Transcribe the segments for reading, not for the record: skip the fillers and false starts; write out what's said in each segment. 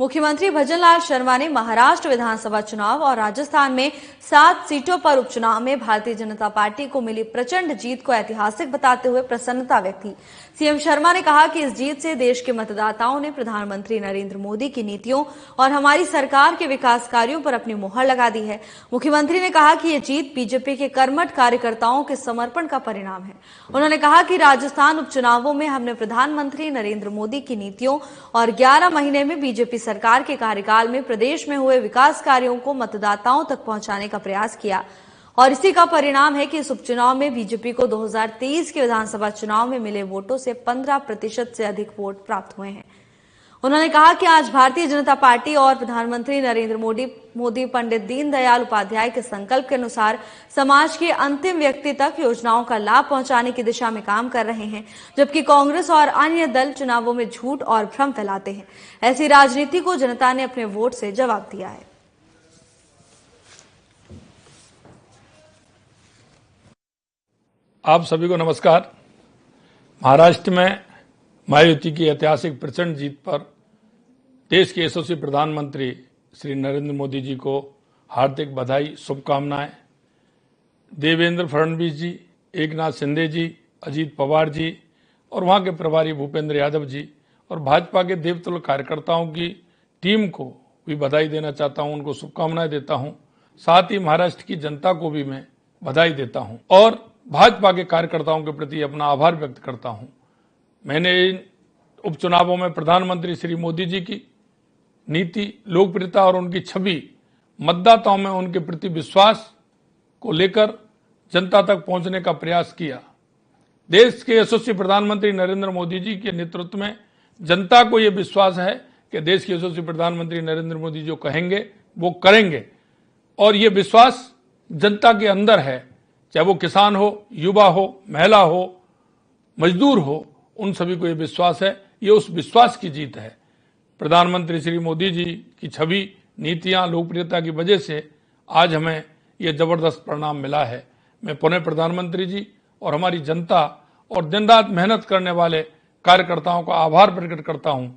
मुख्यमंत्री भजनलाल शर्मा ने महाराष्ट्र विधानसभा चुनाव और राजस्थान में 7 सीटों पर उपचुनाव में भारतीय जनता पार्टी को मिली प्रचंड जीत को ऐतिहासिक बताते हुए प्रसन्नता व्यक्त की। सीएम शर्मा ने कहा कि इस जीत से देश के मतदाताओं ने प्रधानमंत्री नरेंद्र मोदी की नीतियों और हमारी सरकार के विकास कार्यों पर अपनी मुहर लगा दी है। मुख्यमंत्री ने कहा कि यह जीत बीजेपी के कर्मठ कार्यकर्ताओं के समर्पण का परिणाम है। उन्होंने कहा कि राजस्थान उपचुनावों में हमने प्रधानमंत्री नरेंद्र मोदी की नीतियों और 11 महीने में बीजेपी सरकार के कार्यकाल में प्रदेश में हुए विकास कार्यों को मतदाताओं तक पहुंचाने का प्रयास किया और इसी का परिणाम है कि इस उपचुनाव में बीजेपी को 2023 के विधानसभा चुनाव में मिले वोटों से 15% से अधिक वोट प्राप्त हुए हैं। उन्होंने कहा कि आज भारतीय जनता पार्टी और प्रधानमंत्री नरेंद्र मोदी पंडित दीनदयाल उपाध्याय के संकल्प के अनुसार समाज के अंतिम व्यक्ति तक योजनाओं का लाभ पहुंचाने की दिशा में काम कर रहे हैं, जबकि कांग्रेस और अन्य दल चुनावों में झूठ और भ्रम फैलाते हैं। ऐसी राजनीति को जनता ने अपने वोट से जवाब दिया है। आप सभी को नमस्कार। महाराष्ट्र में महायुति की ऐतिहासिक प्रचंड जीत पर देश के यशस्वी प्रधानमंत्री श्री नरेंद्र मोदी जी को हार्दिक बधाई, शुभकामनाएं। देवेंद्र फडणवीस जी, एकनाथ शिंदे जी, अजीत पवार जी और वहां के प्रभारी भूपेंद्र यादव जी और भाजपा के देवतुल्य कार्यकर्ताओं की टीम को भी बधाई देना चाहता हूं, उनको शुभकामनाएं देता हूं। साथ ही महाराष्ट्र की जनता को भी मैं बधाई देता हूं और भाजपा के कार्यकर्ताओं के प्रति अपना आभार व्यक्त करता हूं। मैंने इन उपचुनावों में प्रधानमंत्री श्री मोदी जी की नीति, लोकप्रियता और उनकी छवि, मतदाताओं में उनके प्रति विश्वास को लेकर जनता तक पहुंचने का प्रयास किया। देश के यशस्वी प्रधानमंत्री नरेंद्र मोदी जी के नेतृत्व में जनता को यह विश्वास है कि देश के यशस्वी प्रधानमंत्री नरेंद्र मोदी जो कहेंगे वो करेंगे और ये विश्वास जनता के अंदर है, चाहे वो किसान हो, युवा हो, महिला हो, मजदूर हो, उन सभी को ये विश्वास है। ये उस विश्वास की जीत है। प्रधानमंत्री श्री मोदी जी की छवि, नीतियां, लोकप्रियता की वजह से आज हमें ये जबरदस्त परिणाम मिला है। मैं पुनः प्रधानमंत्री जी और हमारी जनता और दिन रात मेहनत करने वाले कार्यकर्ताओं का आभार प्रकट करता हूं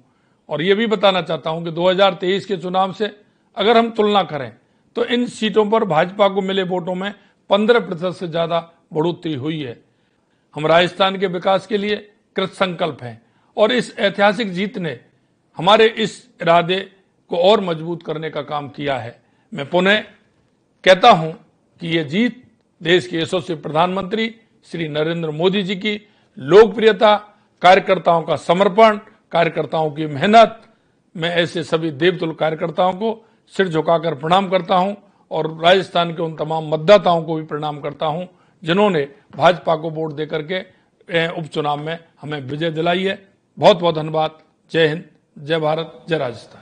और ये भी बताना चाहता हूं कि 2023 के चुनाव से अगर हम तुलना करें तो इन सीटों पर भाजपा को मिले वोटों में 15% से ज्यादा बढ़ोतरी हुई है। हम राजस्थान के विकास के लिए कृत संकल्प हैं और इस ऐतिहासिक जीत ने हमारे इस इरादे को और मजबूत करने का काम किया है। मैं पुनः कहता हूं कि यह जीत देश के यशस्वी प्रधानमंत्री श्री नरेंद्र मोदी जी की लोकप्रियता, कार्यकर्ताओं का समर्पण, कार्यकर्ताओं की मेहनत, मैं ऐसे सभी देवतुल्य कार्यकर्ताओं को सिर झुकाकर प्रणाम करता हूं और राजस्थान के उन तमाम मतदाताओं को भी प्रणाम करता हूं जिन्होंने भाजपा को वोट देकर के उपचुनाव में हमें विजय दिलाई है। बहुत बहुत धन्यवाद। जय हिंद, जय भारत, जय राजस्थान।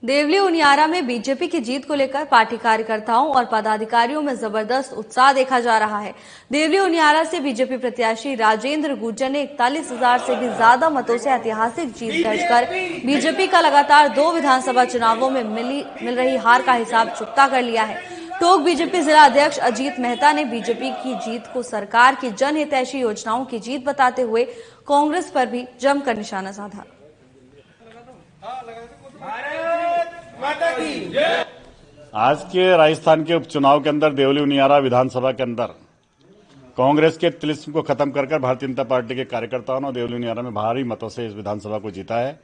देवली उनियारा में बीजेपी की जीत को लेकर पार्टी कार्यकर्ताओं और पदाधिकारियों में जबरदस्त उत्साह देखा जा रहा है। देवली उनियारा से बीजेपी प्रत्याशी राजेंद्र गुर्जर ने 41,000 से भी ज्यादा मतों से ऐतिहासिक जीत दर्ज कर बीजेपी का लगातार 2 विधानसभा चुनावों में मिल रही हार का हिसाब चुकता कर लिया है। टोंक बीजेपी जिला अध्यक्ष अजीत मेहता ने बीजेपी की जीत को सरकार की जनहितैषी योजनाओं की जीत बताते हुए कांग्रेस पर भी जमकर निशाना साधा। आज के राजस्थान के उपचुनाव के अंदर देवली उनियारा विधानसभा के अंदर कांग्रेस के तिलिस्म को खत्म कर भारतीय जनता पार्टी के कार्यकर्ताओं ने देवली उनियारा में भारी मतों से इस विधानसभा को जीता है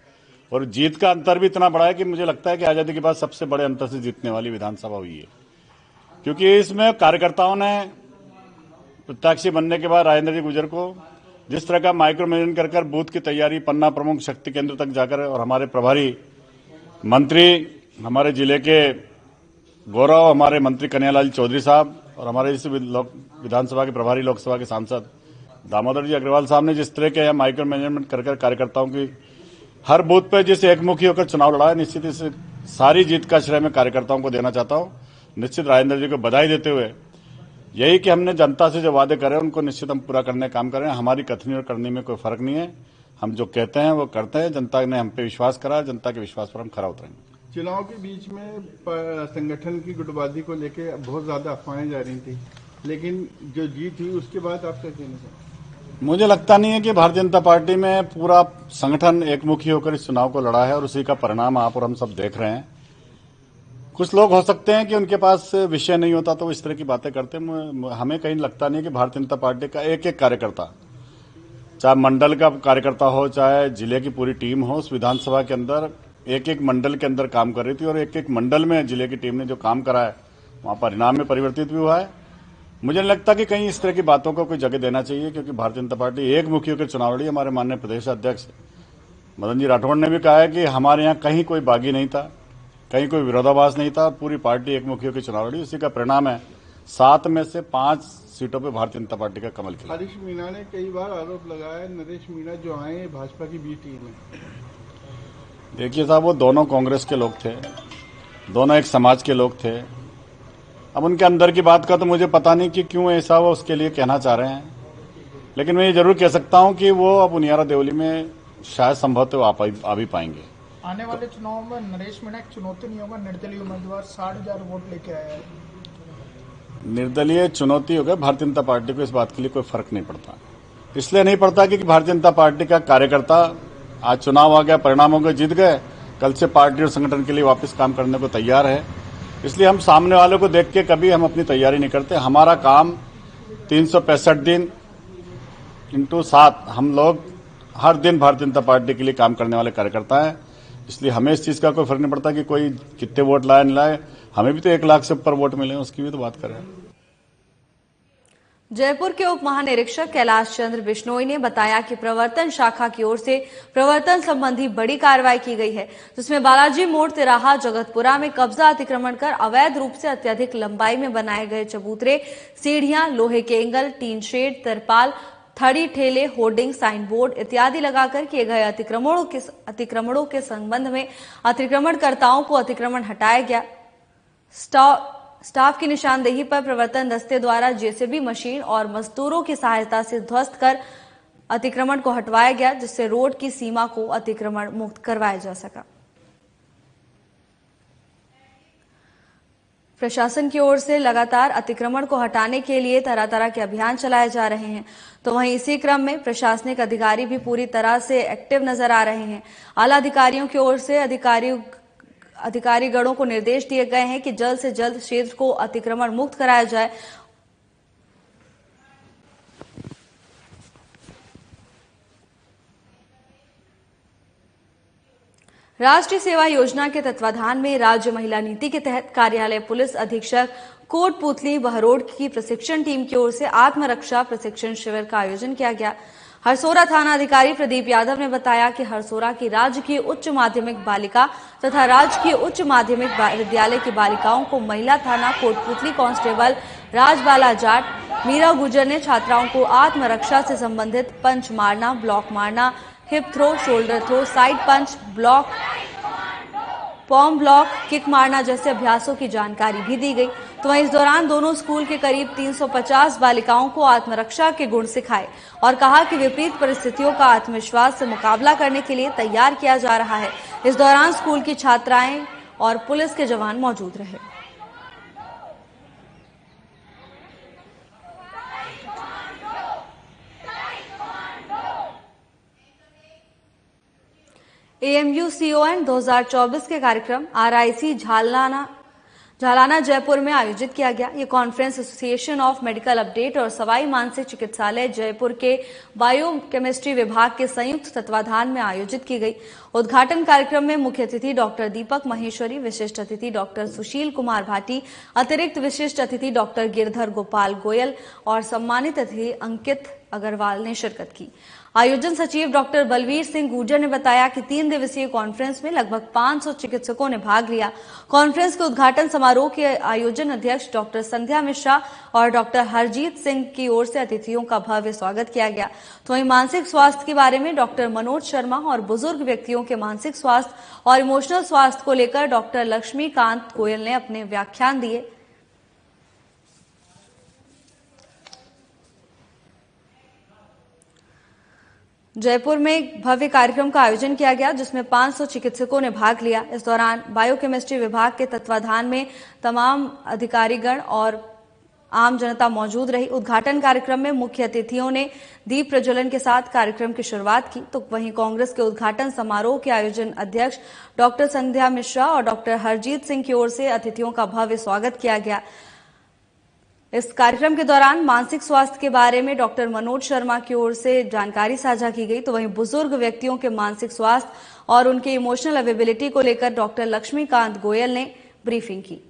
और जीत का अंतर भी इतना बड़ा है कि मुझे लगता है कि आजादी के बाद सबसे बड़े अंतर से जीतने वाली विधानसभा हुई है, क्योंकि इसमें कार्यकर्ताओं ने प्रत्याशी बनने के बाद राजेंद्र गुर्जर को जिस तरह का माइक्रो मैनेजमेंट कर बूथ की तैयारी, पन्ना प्रमुख शक्ति केंद्र तक जाकर और हमारे प्रभारी मंत्री, हमारे जिले के गौरव, हमारे मंत्री कन्हैयालाल चौधरी साहब और हमारे इस विधानसभा के प्रभारी लोकसभा के सांसद दामोदर जी अग्रवाल साहब ने जिस तरह के माइक्रो मैनेजमेंट कर कार्यकर्ताओं की हर बूथ पर जिस एकमुखी होकर चुनाव लड़ा है, निश्चित इस सारी जीत का श्रेय मैं कार्यकर्ताओं को देना चाहता हूं। निश्चित राजेंद्र जी को बधाई देते हुए यही कि हमने जनता से जो वादे करे उनको निश्चित हम पूरा करने का काम कर रहे हैं। हमारी कथनी और करनी में कोई फर्क नहीं है, हम जो कहते हैं वो करते हैं। जनता ने हम पे विश्वास करा, जनता के विश्वास पर हम खरा उतरेंगे। चुनाव के बीच में संगठन की गुटबाजी को लेकर बहुत ज्यादा अफवाहें जा रही थी, लेकिन जो जीत हुई उसके बाद आप क्या कहना चाहेंगे? मुझे लगता नहीं है कि भारतीय जनता पार्टी में पूरा संगठन एकमुखी होकर इस चुनाव को लड़ा है और उसी का परिणाम आप और हम सब देख रहे हैं। कुछ लोग हो सकते हैं कि उनके पास विषय नहीं होता तो वो इस तरह की बातें करते हैं। हमें कहीं लगता नहीं है कि भारतीय जनता पार्टी का एक एक कार्यकर्ता, चाहे मंडल का कार्यकर्ता हो चाहे जिले की पूरी टीम हो, उस विधानसभा के अंदर एक एक मंडल के अंदर काम कर रही थी और एक एक मंडल में जिले की टीम ने जो काम करा है वहां परिणाम में परिवर्तित भी हुआ है। मुझे नहीं लगता कि कहीं इस तरह की बातों को कोई जगह देना चाहिए, क्योंकि भारतीय जनता पार्टी एक मुखी होकर चुनाव लड़ी। हमारे माननीय प्रदेश अध्यक्ष मदन जी राठौड़ ने भी कहा है कि हमारे यहाँ कहीं कोई बागी नहीं था, कहीं कोई विरोधाभास नहीं था, पूरी पार्टी एक मुखी होकर चुनाव लड़ी। उसी का परिणाम है 7 में से 5 सीटों पे भारतीय जनता पार्टी का कमल खिला। हरीश मीणा ने कई बार आरोप लगाया है नरेश मीणा जो आए भाजपा की बी टीम है। देखिए साहब, वो दोनों कांग्रेस के लोग थे, दोनों एक समाज के लोग थे। अब उनके अंदर की बात का तो मुझे पता नहीं कि क्यों ऐसा वो उसके लिए कहना चाह रहे हैं, लेकिन मैं ये जरूर कह सकता हूं कि वो अब उनियारा देवली में शायद संभवतः आ भी पाएंगे। आने वाले चुनाव में नरेश मीणा एक चुनौती नहीं होगा? निर्दलीय उम्मीदवार 60,000 वोट लेके आया है। निर्दलीय चुनौती होगा, भारतीय जनता पार्टी को इस बात के लिए कोई फर्क नहीं पड़ता। इसलिए नहीं पड़ता कि भारतीय जनता पार्टी का कार्यकर्ता आज चुनाव आ गया, परिणाम हो गए, जीत गए, कल से पार्टी और संगठन के लिए वापस काम करने को तैयार है। इसलिए हम सामने वालों को देख के कभी हम अपनी तैयारी नहीं करते। हमारा काम 365 दिन इंटू 7 हम लोग हर दिन भारतीय जनता पार्टी के लिए काम करने वाले कार्यकर्ता हैं। इसलिए हमें इस चीज का कोई फर्क नहीं पड़ता कि कोई कितने वोट लाए नहीं लाए। हमें भी तो 1 लाख से ऊपर वोट मिले, उसकी भी तो बात करें। जयपुर के उप महानिरीक्षक कैलाश चंद्र बिश्नोई ने बताया कि प्रवर्तन शाखा की ओर से प्रवर्तन संबंधी बड़ी कार्रवाई की गई है, जिसमें बालाजी मोड़ तिराहा जगतपुरा में कब्जा अतिक्रमण कर अवैध रूप से अत्यधिक लंबाई में बनाए गए चबूतरे, सीढ़ियां, लोहे के एंगल, टीन शेड, तिरपाल, थड़ी, ठेले, होर्डिंग, साइन बोर्ड इत्यादि लगाकर किए गए अतिक्रमणों के संबंध में अतिक्रमणकर्ताओं को अतिक्रमण हटाया गया। स्टाफ की निशानदेही पर प्रवर्तन दस्ते द्वारा जेसीबी मशीन और मजदूरों की सहायता से ध्वस्त कर अतिक्रमण को हटवाया गया, जिससे रोड की सीमा को अतिक्रमण मुक्त करवाया जा सका। प्रशासन की ओर से लगातार अतिक्रमण को हटाने के लिए तरह तरह के अभियान चलाए जा रहे हैं, तो वहीं इसी क्रम में प्रशासनिक अधिकारी भी पूरी तरह से एक्टिव नजर आ रहे हैं। आला अधिकारियों की ओर से अधिकारीगणों को निर्देश दिए गए हैं कि जल्द से जल्द क्षेत्र को अतिक्रमण मुक्त कराया जाए। राष्ट्रीय सेवा योजना के तत्वाधान में राज्य महिला नीति के तहत कार्यालय पुलिस अधीक्षक कोटपुतली बहरोड की प्रशिक्षण टीम की ओर से आत्मरक्षा प्रशिक्षण शिविर का आयोजन किया गया। हरसोरा थाना अधिकारी प्रदीप यादव ने बताया कि हरसोरा की राजकीय उच्च माध्यमिक बालिका तथा राजकीय उच्च माध्यमिक विद्यालय की बालिकाओं को महिला थाना कोटपुतली कांस्टेबल राजबाला जाट मीरा गुजर ने छात्राओं को आत्मरक्षा से संबंधित पंच मारना, ब्लॉक मारना, hip throw, shoulder throw, side punch, block, palm block, kick मारना जैसे अभ्यासों की जानकारी भी दी गई। तो वहीं इस दौरान दोनों स्कूल के करीब 350 बालिकाओं को आत्मरक्षा के गुण सिखाए और कहा कि विपरीत परिस्थितियों का आत्मविश्वास से मुकाबला करने के लिए तैयार किया जा रहा है। इस दौरान स्कूल की छात्राएं और पुलिस के जवान मौजूद रहे। AMU CON 2024 के कार्यक्रम RIC झालाना जयपुर में आयोजित किया गया। ये conference association of medical update और सवाई मानसिक चिकित्सालय जयपुर के बायोकेमिस्ट्री विभाग के संयुक्त तत्वाधान में आयोजित की गई। उद्घाटन कार्यक्रम में मुख्य अतिथि डॉक्टर दीपक महेश्वरी, विशिष्ट अतिथि डॉक्टर सुशील कुमार भाटी, अतिरिक्त विशिष्ट अतिथि डॉक्टर गिरधर गोपाल गोयल और सम्मानित अतिथि अंकित अग्रवाल ने शिरकत की। आयोजन सचिव डॉक्टर बलवीर सिंह गुर्जर ने बताया कि 3 दिवसीय कॉन्फ्रेंस में लगभग 500 चिकित्सकों ने भाग लिया। कॉन्फ्रेंस के उद्घाटन समारोह के आयोजन अध्यक्ष डॉक्टर संध्या मिश्रा और डॉक्टर हरजीत सिंह की ओर से अतिथियों का भव्य स्वागत किया गया। तो वहीं मानसिक स्वास्थ्य के बारे में डॉक्टर मनोज शर्मा और बुजुर्ग व्यक्तियों के मानसिक स्वास्थ्य और इमोशनल स्वास्थ्य को लेकर डॉक्टर लक्ष्मीकांत गोयल ने अपने व्याख्यान दिए। जयपुर में एक भव्य कार्यक्रम का आयोजन किया गया, जिसमें 500 चिकित्सकों ने भाग लिया। इस दौरान बायोकेमिस्ट्री विभाग के तत्वाधान में तमाम अधिकारीगण और आम जनता मौजूद रही। उद्घाटन कार्यक्रम में मुख्य अतिथियों ने दीप प्रज्वलन के साथ कार्यक्रम की शुरुआत की, तो वहीं कांग्रेस के उद्घाटन समारोह के आयोजन अध्यक्ष डॉक्टर संध्या मिश्रा और डॉक्टर हरजीत सिंह की ओर से अतिथियों का भव्य स्वागत किया गया। इस कार्यक्रम के दौरान मानसिक स्वास्थ्य के बारे में डॉक्टर मनोज शर्मा की ओर से जानकारी साझा की गई, तो वहीं बुजुर्ग व्यक्तियों के मानसिक स्वास्थ्य और उनके इमोशनल अवेलेबिलिटी को लेकर डॉक्टर लक्ष्मीकांत गोयल ने ब्रीफिंग की।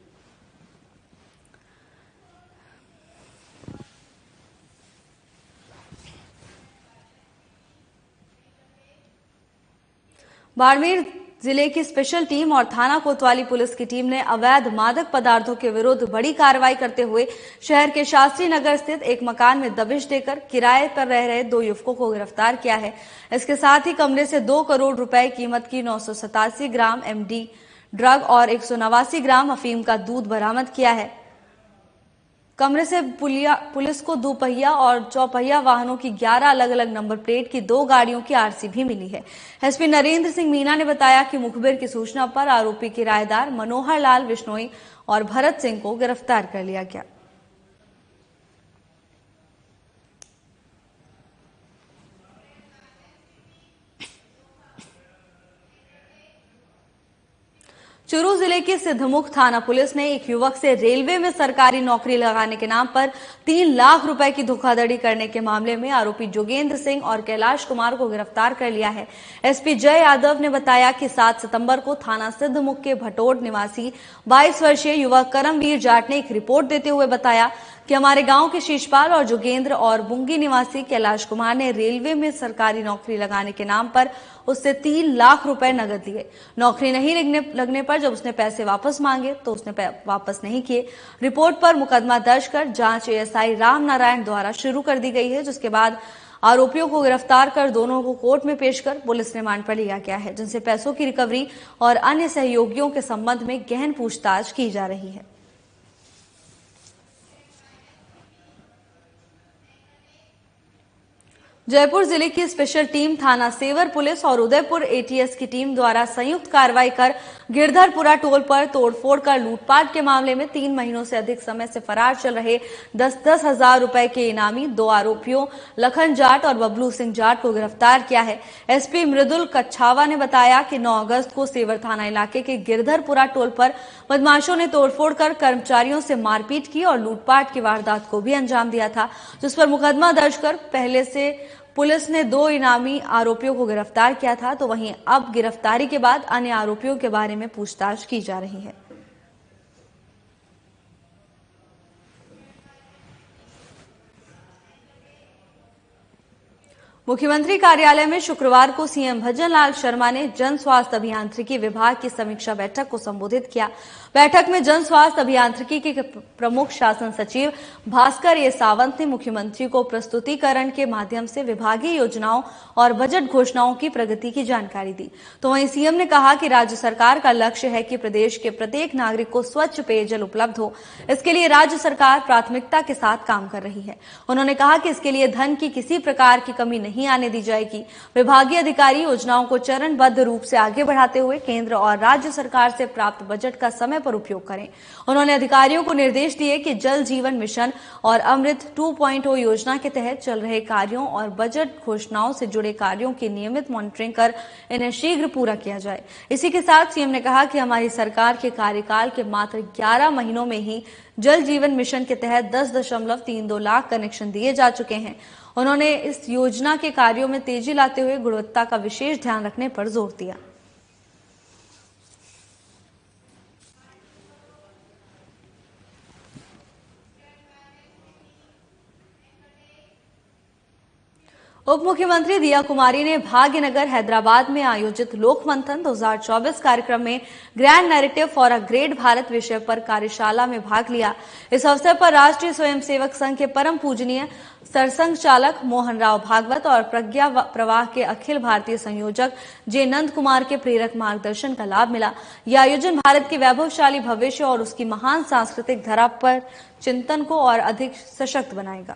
बाड़मेर जिले की स्पेशल टीम और थाना कोतवाली पुलिस की टीम ने अवैध मादक पदार्थों के विरुद्ध बड़ी कार्रवाई करते हुए शहर के शास्त्री नगर स्थित एक मकान में दबिश देकर किराए पर रह रहे 2 युवकों को गिरफ्तार किया है। इसके साथ ही कमरे से 2 करोड़ रुपए कीमत की 987 ग्राम एमडी ड्रग और 189 ग्राम अफीम का दूध बरामद किया है। कमरे से पुलिस को दोपहिया और चौपहिया वाहनों की 11 अलग अलग नंबर प्लेट की 2 गाड़ियों की आरसी भी मिली है। एसपी नरेंद्र सिंह मीना ने बताया कि मुखबिर की सूचना पर आरोपी किराएदार मनोहर लाल बिश्नोई और भरत सिंह को गिरफ्तार कर लिया गया। चूरू जिले की सिद्धमुख थाना पुलिस ने एक युवक से रेलवे में सरकारी नौकरी लगाने के नाम पर 3 लाख रुपए की धोखाधड़ी करने के मामले में आरोपी जोगेंद्र सिंह और कैलाश कुमार को गिरफ्तार कर लिया है। एसपी जय यादव ने बताया कि 7 सितंबर को थाना सिद्धमुख के भटोट निवासी 22 वर्षीय युवक करमवीर जाट ने एक रिपोर्ट देते हुए बताया कि हमारे गांव के शीशपाल और जोगेंद्र और बुंगी निवासी कैलाश कुमार ने रेलवे में सरकारी नौकरी लगाने के नाम पर उससे 3 लाख रुपए नगद लिए। नौकरी नहीं लगने पर जब उसने पैसे वापस मांगे तो उसने वापस नहीं किए। रिपोर्ट पर मुकदमा दर्ज कर जांच एएसआई राम नारायण द्वारा शुरू कर दी गई है, जिसके बाद आरोपियों को गिरफ्तार कर दोनों को कोर्ट में पेश कर पुलिस रिमांड पर लिया गया है, जिनसे पैसों की रिकवरी और अन्य सहयोगियों के संबंध में गहन पूछताछ की जा रही है। जयपुर जिले की स्पेशल टीम थाना सेवर पुलिस और उदयपुर एटीएस की टीम द्वारा संयुक्त कार्रवाई कर गिरधरपुरा टोल पर तोड़फोड़ कर लूटपाट के मामले में 3 महीनों से अधिक समय से फरार चल रहे 10-10 हजार रुपए के इनामी 2 आरोपियों लखन जाट और बबलू सिंह जाट को गिरफ्तार किया है। एसपी मृदुल कच्छावा ने बताया कि 9 अगस्त को सेवर थाना इलाके के गिरधरपुरा टोल पर बदमाशों ने तोड़फोड़ कर कर्मचारियों से मारपीट की और लूटपाट की वारदात को भी अंजाम दिया था, जिस पर मुकदमा दर्ज कर पहले से पुलिस ने 2 इनामी आरोपियों को गिरफ्तार किया था, तो वहीं अब गिरफ्तारी के बाद अन्य आरोपियों के बारे में पूछताछ की जा रही है। मुख्यमंत्री कार्यालय में शुक्रवार को सीएम भजनलाल शर्मा ने जन स्वास्थ्य अभियांत्रिकी विभाग की समीक्षा बैठक को संबोधित किया। बैठक में जन स्वास्थ्य अभियांत्रिकी के प्रमुख शासन सचिव भास्कर ए सावंत ने मुख्यमंत्री को प्रस्तुतिकरण के माध्यम से विभागीय योजनाओं और बजट घोषणाओं की प्रगति की जानकारी दी। तो वहीं सीएम ने कहा कि राज्य सरकार का लक्ष्य है कि प्रदेश के प्रत्येक नागरिक को स्वच्छ पेयजल उपलब्ध हो। इसके लिए राज्य सरकार प्राथमिकता के साथ काम कर रही है। उन्होंने कहा कि इसके लिए धन की किसी प्रकार की कमी नहीं आने दी जाएगी। विभागीय अधिकारी योजनाओं को चरणबद्ध रूप से आगे बढ़ाते हुए केंद्र और राज्य सरकार से प्राप्त बजट का समय पर उपयोग करें। उन्होंने अधिकारियों को निर्देश दिए कि जल जीवन मिशन और अमृत 2.0 योजना के तहत चल रहे कार्यों और बजट घोषणाओं से जुड़े कार्यों की नियमित मॉनिटरिंग कर इन्हें शीघ्र पूरा किया जाए। इसी के साथ सीएम ने कहा कि हमारी सरकार के कार्यकाल के मात्र 11 महीनों में ही जल जीवन मिशन के तहत 10.32 लाख कनेक्शन दिए जा चुके हैं। उन्होंने इस योजना के कार्यों में तेजी लाते हुए गुणवत्ता का विशेष ध्यान रखने पर जोर दिया। उप मुख्यमंत्री दिया कुमारी ने भाग्यनगर हैदराबाद में आयोजित लोक मंथन 2024 कार्यक्रम में grand narrative for a great Bharat विषय पर कार्यशाला में भाग लिया। इस अवसर पर राष्ट्रीय स्वयंसेवक संघ के परम पूजनीय सरसंघ चालक मोहन राव भागवत और प्रज्ञा प्रवाह के अखिल भारतीय संयोजक जे नंद कुमार के प्रेरक मार्गदर्शन का लाभ मिला। यह आयोजन भारत के वैभवशाली भविष्य और उसकी महान सांस्कृतिक धरा पर चिंतन को और अधिक सशक्त बनाएगा।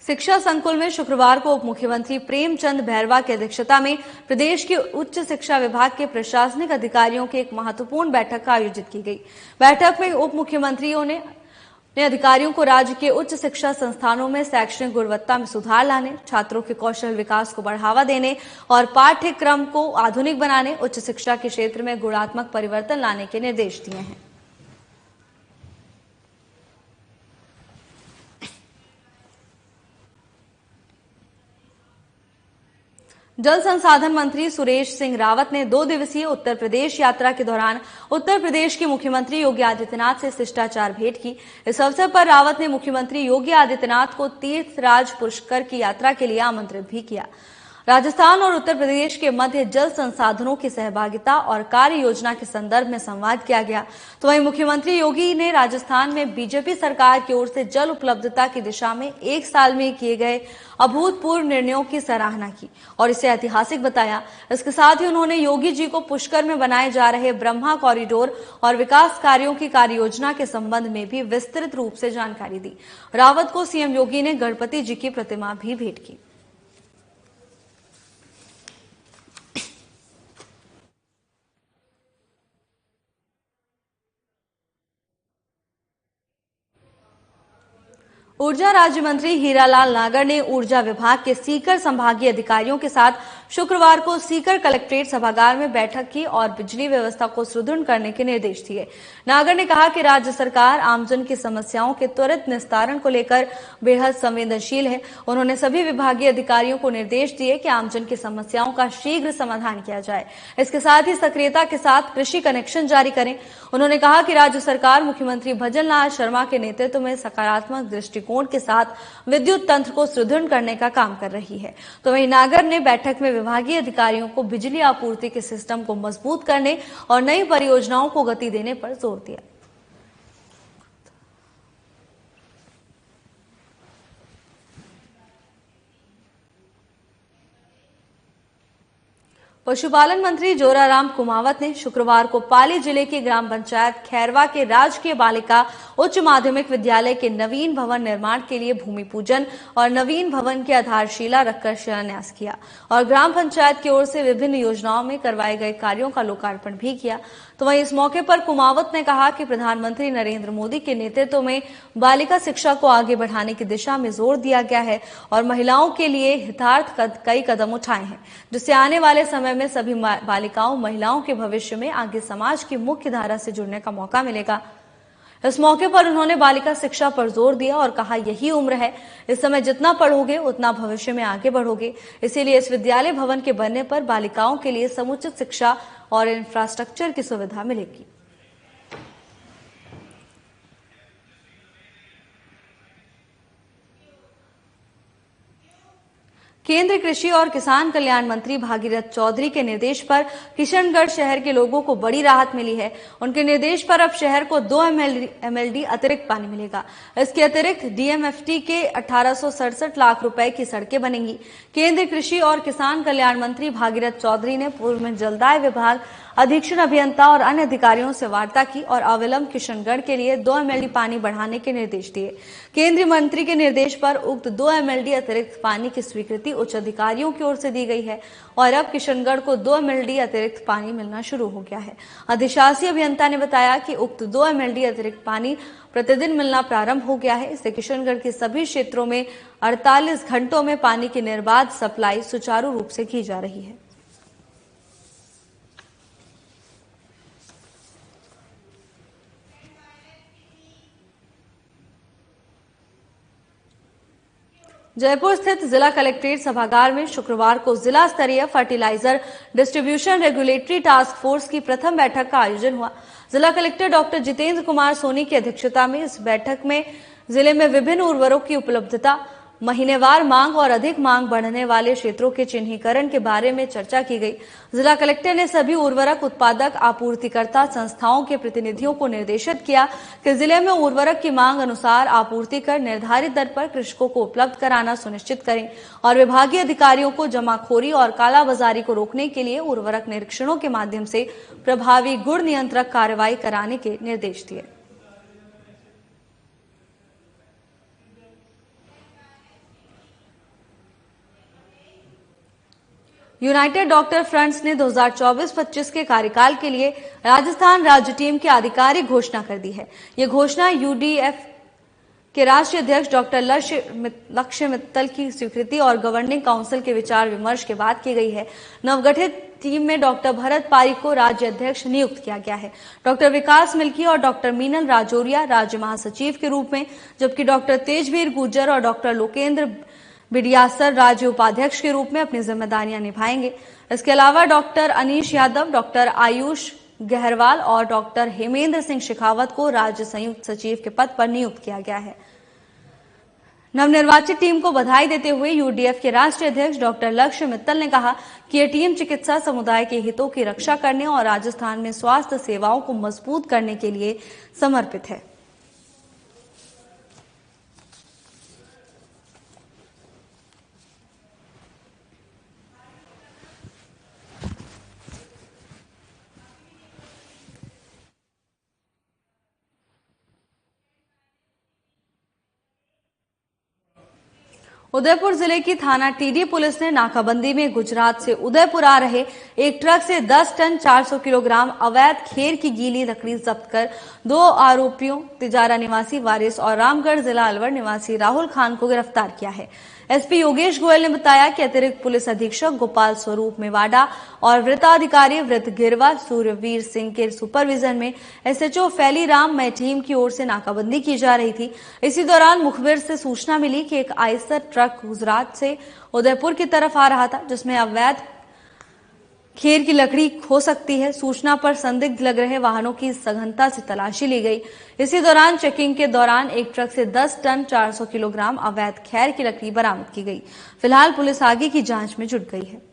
शिक्षा संकुल में शुक्रवार को उप मुख्यमंत्री प्रेमचंद भैरवा की अध्यक्षता में प्रदेश के उच्च शिक्षा विभाग के प्रशासनिक अधिकारियों की एक महत्वपूर्ण बैठक का आयोजित की गई। बैठक में उप मुख्यमंत्रियों ने अधिकारियों को राज्य के उच्च शिक्षा संस्थानों में शैक्षणिक गुणवत्ता में सुधार लाने, छात्रों के कौशल विकास को बढ़ावा देने और पाठ्यक्रम को आधुनिक बनाने, उच्च शिक्षा के क्षेत्र में गुणात्मक परिवर्तन लाने के निर्देश दिए हैं। जल संसाधन मंत्री सुरेश सिंह रावत ने 2 दिवसीय उत्तर प्रदेश यात्रा के दौरान उत्तर प्रदेश के मुख्यमंत्री योगी आदित्यनाथ से शिष्टाचार भेंट की। इस अवसर पर रावत ने मुख्यमंत्री योगी आदित्यनाथ को तीर्थराज पुष्कर की यात्रा के लिए आमंत्रित भी किया। राजस्थान और उत्तर प्रदेश के मध्य जल संसाधनों की सहभागिता और कार्य योजना के संदर्भ में संवाद किया गया। तो वहीं मुख्यमंत्री योगी ने राजस्थान में बीजेपी सरकार की ओर से जल उपलब्धता की दिशा में 1 साल में किए गए अभूतपूर्व निर्णयों की सराहना की और इसे ऐतिहासिक बताया। इसके साथ ही उन्होंने योगी जी को पुष्कर में बनाए जा रहे ब्रह्मा कॉरिडोर और विकास कार्यों की कार्य योजना के संबंध में भी विस्तृत रूप से जानकारी दी। रावत को सीएम योगी ने गणपति जी की प्रतिमा भी भेंट की। ऊर्जा राज्य मंत्री हीरालाल नागर ने ऊर्जा विभाग के सीकर संभागीय अधिकारियों के साथ शुक्रवार को सीकर कलेक्ट्रेट सभागार में बैठक की और बिजली व्यवस्था को सुदृढ़ करने के निर्देश दिए। नागर ने कहा कि राज्य सरकार आमजन की समस्याओं के त्वरित निस्तारण को लेकर बेहद संवेदनशील है। उन्होंने सभी विभागीय अधिकारियों को निर्देश दिए कि आमजन की समस्याओं का शीघ्र समाधान किया जाए। इसके साथ ही सक्रियता के साथ कृषि कनेक्शन जारी करें। उन्होंने कहा कि राज्य सरकार मुख्यमंत्री भजन लाल शर्मा के नेतृत्व में सकारात्मक दृष्टिकोण के साथ विद्युत तंत्र को सुदृढ़ करने का काम कर रही है। तो वहीं नागर ने बैठक में विभागीय अधिकारियों को बिजली आपूर्ति के सिस्टम को मजबूत करने और नई परियोजनाओं को गति देने पर जोर दिया। पशुपालन मंत्री जोराराम कुमावत ने शुक्रवार को पाली जिले के ग्राम पंचायत खैरवा के राजकीय बालिका उच्च माध्यमिक विद्यालय के नवीन भवन निर्माण के लिए भूमि पूजन और नवीन भवन की आधारशिला रखकर शिलान्यास किया और ग्राम पंचायत की ओर से विभिन्न योजनाओं में करवाए गए कार्यों का लोकार्पण भी किया। तो वहीं इस मौके पर कुमावत ने कहा कि प्रधानमंत्री नरेंद्र मोदी के नेतृत्व में बालिका शिक्षा को आगे बढ़ाने की दिशा में जोर दिया गया है और महिलाओं के लिए हितार्थ कई कदम उठाए हैं, जिससे आने वाले समय में सभी बालिकाओं महिलाओं के भविष्य में आगे समाज की मुख्य धारा से जुड़ने का मौका मिलेगा। इस मौके पर उन्होंने बालिका शिक्षा पर जोर दिया और कहा, यही उम्र है, इस समय जितना पढ़ोगे उतना भविष्य में आगे बढ़ोगे। इसीलिए इस विद्यालय भवन के बनने पर बालिकाओं के लिए समुचित शिक्षा और इंफ्रास्ट्रक्चर की सुविधा मिलेगी। केंद्रीय कृषि और किसान कल्याण मंत्री भागीरथ चौधरी के निर्देश पर किशनगढ़ शहर के लोगों को बड़ी राहत मिली है। उनके निर्देश पर अब शहर को 2 MLD अतिरिक्त पानी मिलेगा। इसके अतिरिक्त DMFT के 1867 लाख रुपए की सड़कें बनेंगी। केंद्रीय कृषि और किसान कल्याण मंत्री भागीरथ चौधरी ने पूर्व में जलदाय विभाग अधीक्षण अभियंता और अन्य अधिकारियों से वार्ता की और अविलंब किशनगढ़ के लिए 2 MLD पानी बढ़ाने के निर्देश दिए। केंद्रीय मंत्री के निर्देश पर उक्त 2 MLD अतिरिक्त पानी की स्वीकृति उच्च अधिकारियों की ओर से दी गई है और अब किशनगढ़ को 2 MLD अतिरिक्त पानी मिलना शुरू हो गया है। अधिशासी अभियंता ने बताया कि उक्त 2 MLD अतिरिक्त पानी प्रतिदिन मिलना प्रारंभ हो गया है। इससे किशनगढ़ के सभी क्षेत्रों में 48 घंटों में पानी की निर्बाध सप्लाई सुचारू रूप से की जा रही है। जयपुर स्थित जिला कलेक्ट्रेट सभागार में शुक्रवार को जिला स्तरीय fertiliser distribution regulatory task force की प्रथम बैठक का आयोजन हुआ। जिला कलेक्टर डॉक्टर जितेंद्र कुमार सोनी की अध्यक्षता में इस बैठक में जिले में विभिन्न उर्वरकों की उपलब्धता, महीनेवार मांग और अधिक मांग बढ़ने वाले क्षेत्रों के चिन्हीकरण के बारे में चर्चा की गई। जिला कलेक्टर ने सभी उर्वरक उत्पादक आपूर्तिकर्ता संस्थाओं के प्रतिनिधियों को निर्देशित किया कि जिले में उर्वरक की मांग अनुसार आपूर्ति कर निर्धारित दर पर कृषकों को उपलब्ध कराना सुनिश्चित करें और विभागीय अधिकारियों को जमाखोरी और कालाबाजारी को रोकने के लिए उर्वरक निरीक्षणों के माध्यम से प्रभावी गुण नियंत्रक कार्रवाई कराने के निर्देश दिए। यूनाइटेड डॉक्टर फ्रंट्स ने 2024-25 के कार्यकाल के लिए राजस्थान राज्य टीम की आधिकारिक घोषणा कर दी है। ये घोषणा यूडीएफ के राष्ट्रीय अध्यक्ष डॉक्टर लक्ष्य मित्तल की स्वीकृति और गवर्निंग काउंसिल के विचार विमर्श के बाद की गई है। नवगठित टीम में डॉक्टर भरत पारिक को राज्य अध्यक्ष नियुक्त किया गया है। डॉक्टर विकास मिल्की और डॉक्टर मीनल राजौरिया राज्य महासचिव के रूप में, जबकि डॉक्टर तेजवीर गुर्जर और डॉक्टर लोकेंद्र बिडियासर राज्य उपाध्यक्ष के रूप में अपनी जिम्मेदारियां निभाएंगे। इसके अलावा डॉक्टर अनीश यादव, डॉक्टर आयुष गहरवाल और डॉक्टर हेमेंद्र सिंह शेखावत को राज्य संयुक्त सचिव के पद पर नियुक्त किया गया है। नवनिर्वाचित टीम को बधाई देते हुए यूडीएफ के राष्ट्रीय अध्यक्ष डॉक्टर लक्ष्य मित्तल ने कहा कि यह टीम चिकित्सा समुदाय के हितों की रक्षा करने और राजस्थान में स्वास्थ्य सेवाओं को मजबूत करने के लिए समर्पित है। उदयपुर जिले की थाना टीडी पुलिस ने नाकाबंदी में गुजरात से उदयपुर आ रहे एक ट्रक से 10 टन 400 किलोग्राम अवैध खेर की गीली लकड़ी जब्त कर 2 आरोपियों तिजारा निवासी वारिस और रामगढ़ जिला अलवर निवासी राहुल खान को गिरफ्तार किया है। एसपी योगेश गोयल ने बताया कि अतिरिक्त पुलिस अधीक्षक गोपाल स्वरूप मेवाड़ा और वृत्ताधिकारी वृत्त गिरवा सूर्यवीर सिंह के सुपरविजन में एसएचओ फैली राम में टीम की ओर से नाकाबंदी की जा रही थी। इसी दौरान मुखबिर से सूचना मिली कि एक आयसर ट्रक गुजरात से उदयपुर की तरफ आ रहा था, जिसमें अवैध खेर की लकड़ी हो सकती है। सूचना पर संदिग्ध लग रहे वाहनों की सघनता से तलाशी ली गई। इसी दौरान चेकिंग के दौरान एक ट्रक से 10 टन 400 किलोग्राम अवैध खेर की लकड़ी बरामद की गई। फिलहाल पुलिस आगे की जांच में जुट गई है।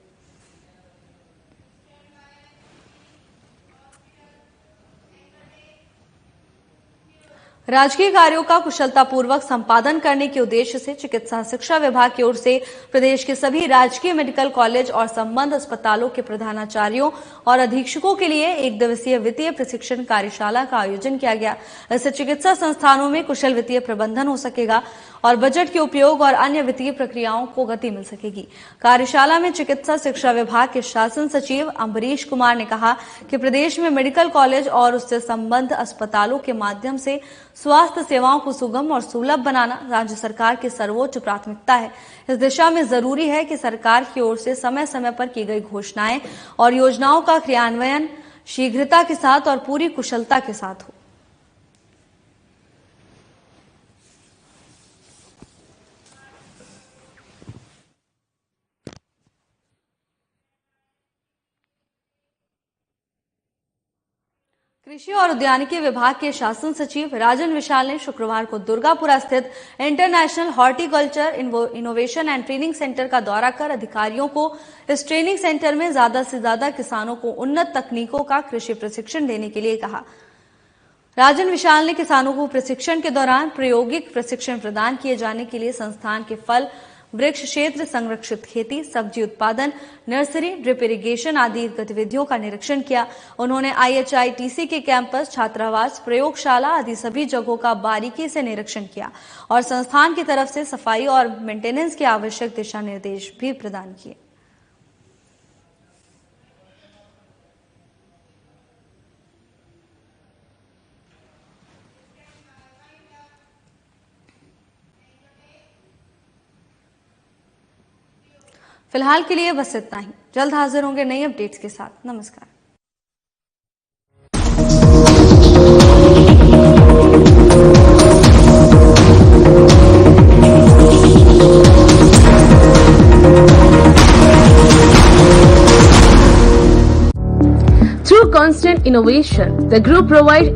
राजकीय कार्यों का कुशलतापूर्वक संपादन करने के उद्देश्य से चिकित्सा शिक्षा विभाग की ओर से प्रदेश के सभी राजकीय मेडिकल कॉलेज और संबद्ध अस्पतालों के प्रधानाचार्यों और अधीक्षकों के लिए 1 दिवसीय वित्तीय प्रशिक्षण कार्यशाला का आयोजन किया गया। इससे चिकित्सा संस्थानों में कुशल वित्तीय प्रबंधन हो सकेगा और बजट के उपयोग और अन्य वित्तीय प्रक्रियाओं को गति मिल सकेगी। कार्यशाला में चिकित्सा शिक्षा विभाग के शासन सचिव अम्बरीश कुमार ने कहा कि प्रदेश में मेडिकल कॉलेज और उससे संबद्ध अस्पतालों के माध्यम से स्वास्थ्य सेवाओं को सुगम और सुलभ बनाना राज्य सरकार की सर्वोच्च प्राथमिकता है। इस दिशा में जरूरी है कि सरकार की ओर से समय समय पर की गई घोषणाएं और योजनाओं का क्रियान्वयन शीघ्रता के साथ और पूरी कुशलता के साथ हो। कृषि और उद्यानिकी विभाग के शासन सचिव राजन विशाल ने शुक्रवार को दुर्गापुरा स्थित international horticulture innovation and training centre का दौरा कर अधिकारियों को इस ट्रेनिंग सेंटर में ज्यादा से ज्यादा किसानों को उन्नत तकनीकों का कृषि प्रशिक्षण देने के लिए कहा। राजन विशाल ने किसानों को प्रशिक्षण के दौरान प्रायोगिक प्रशिक्षण प्रदान किए जाने के लिए संस्थान के फल वृक्ष क्षेत्र, संरक्षित खेती, सब्जी उत्पादन, नर्सरी, ड्रिप इरिगेशन आदि गतिविधियों का निरीक्षण किया। उन्होंने IHITC के कैंपस, छात्रावास, प्रयोगशाला आदि सभी जगहों का बारीकी से निरीक्षण किया और संस्थान की तरफ से सफाई और मेंटेनेंस के आवश्यक दिशा निर्देश भी प्रदान किए। फिलहाल के लिए बस इतना ही। जल्द हाजिर होंगे नई अपडेट्स के साथ। नमस्कार। Through constant innovation, the group provides